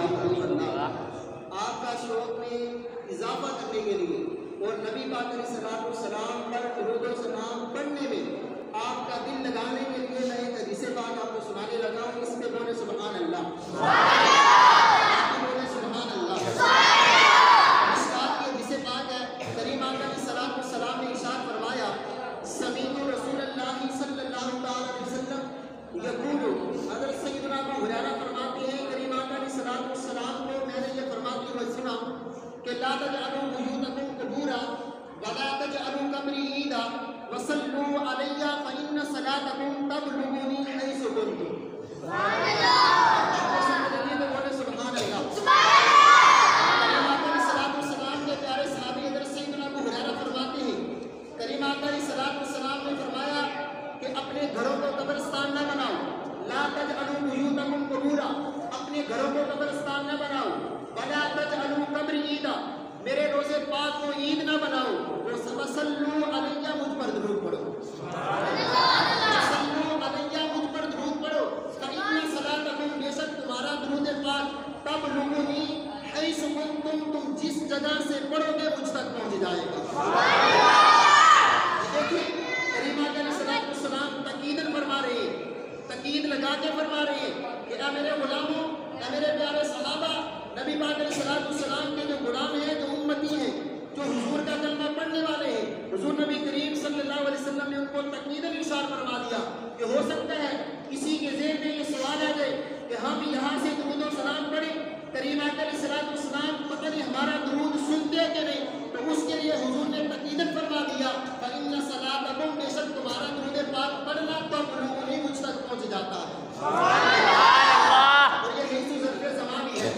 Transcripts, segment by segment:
یا حبیب اللہ، آپ کا شوق میں اضافہ کرنے کے لیے اور نبی پاک علیہ الصلوۃ والسلام پر درود و سلام پڑھنے میں آپ کا دل لگانے کے لیے میں ایک حدیث پاک آپ کو سنانے لگا ہوں. اس پہ بولے سبحان اللہ، بولے سبحان اللہ. اس بات کی حدیث پاک ہے، کریم آقا علیہ الصلوۃ والسلام نے ارشاد فرمایا سمیعت رسول اللہ صلی اللہ تعالی علیہ وسلم یقول، حضرت سیدنا ابو ہریرہ فرماتے ہیں کریم آقا علیہ الصلوۃ والسلام کو میں نے یہ فرماتے ہوئے سنا کہ لا تجعلوا بیوتکم قبورا ولا تجعلوا قبری عیدا وصلوا علی فإن صلاتکم تبلغنی حیث کنتم. سبحان اللہ، سبحان اللہ. کریم آقا علیہ الصلوۃ والسلام کے پیارے صحابی حضرت سیدنا ابو ہریرہ فرماتے ہیں کریم آقا علیہ الصلوۃ والسلام نے فرمایا کہ اپنے گھروں کو قبرستان نہ بناؤ. لا تجعلوا بیوتکم قبورا، اپنے گھروں کو قبرستان نہ بناؤ. ولا تجعلوا قبری عیدا، میرے روزے پاک کو عید نہ بناؤ. وصلوا علیہ، مجھ پر درود پڑھو. وصلوا علیہ، مجھ پر درود پڑھو. فإن صلاتکم، بے شک تمہارا درود پاک تبلغنی حیث کنتم، تم جس جگہ سے پڑھو گے مجھ تک پہنچ جائے گا. دیکھیں کریم آقا علیہ الصلوۃ والسلام تاکید فرما رہے ہیں، تاکید لگا کے فرما رہے ہیں کہ اے میرے غلاموں، اے میرے پیارے صحابہ، نبی پاک علیہ الصلوۃ والسلام کے جو غلام ہیں، جو امتی ہیں، جو حضور کا کلمہ پڑھنے والے ہیں، حضور نبی کریم صلی اللہ علیہ وسلم نے ان کو تاکیداً ارشاد فرما دیا کہ ہو سکتا ہے کسی کے ذہن میں یہ سوال آ جائے کہ ہم یہاں سے درود و سلام پڑھیں، کریم آقا علیہ الصلوۃ والسلام پتہ نہیں ہمارا درود سنتے کہ نہیں. تو اس کے لیے حضور نے تاکیداً فرما دیا فإن صلاتکم، بے شک تمہارا درود پاک پڑھنا تبلغنی، مجھ تک پہنچ جاتا ہے. اور یہ حیث ظرف زمان بھی ہے،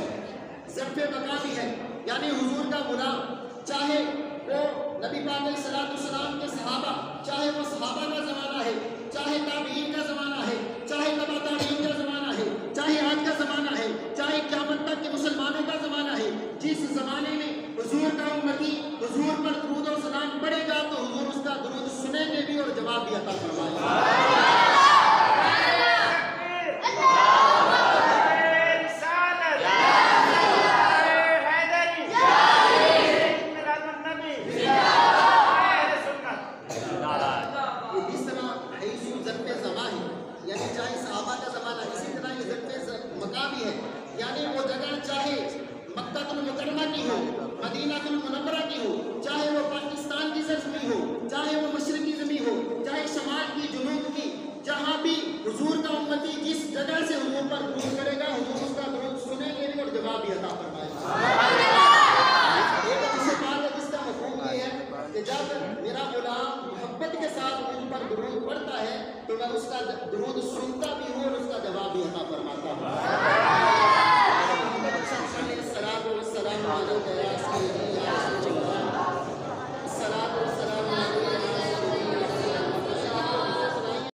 ظرف مکان بھی ہے. یعنی حضور کا غلام، چاہے وہ نبی پاک علیہ الصلوۃ والسلام کے صحابہ، چاہے وہ صحابہ کا زمانہ ہے، چاہے تابعین کا زمانہ ہے، چاہے تبع تابعین کا زمانہ ہے، چاہے آج کا زمانہ ہے، چاہے قیامت تک کے مسلمانوں کا زمانہ ہے، جس زمانے میں حضور کا امتی حضور پر درود و سلام پڑھے گا تو حضور اس کا درود سنیں گے بھی اور جواب بھی عطا فرمائے گا. یعنی وہ جگہ چاہے مکہ المکرمہ کی ہو، مدینہ المنورہ کی ہو، چاہے وہ پاکستان کی سرزمین ہو، چاہے وہ مشرقی زمین ہو، چاہے شمال کی جنوب کی، جہاں بھی حضور کا امتی جس جگہ سے حضور پر درود کرے گا حضور اس کا درود سنیں گے اور جواب بھی عطا فرمائے گا. ایک حدیث پاک ہے جس کا مفہوم یہ ہے کہ جب میرا غلام محبت کے ساتھ مجھ پر درود پڑھتا ہے تو میں اس کا درود سنتا بھی ہوں اور اس کا جواب بھی عطا فرماتا ہوں. السلام علیکم.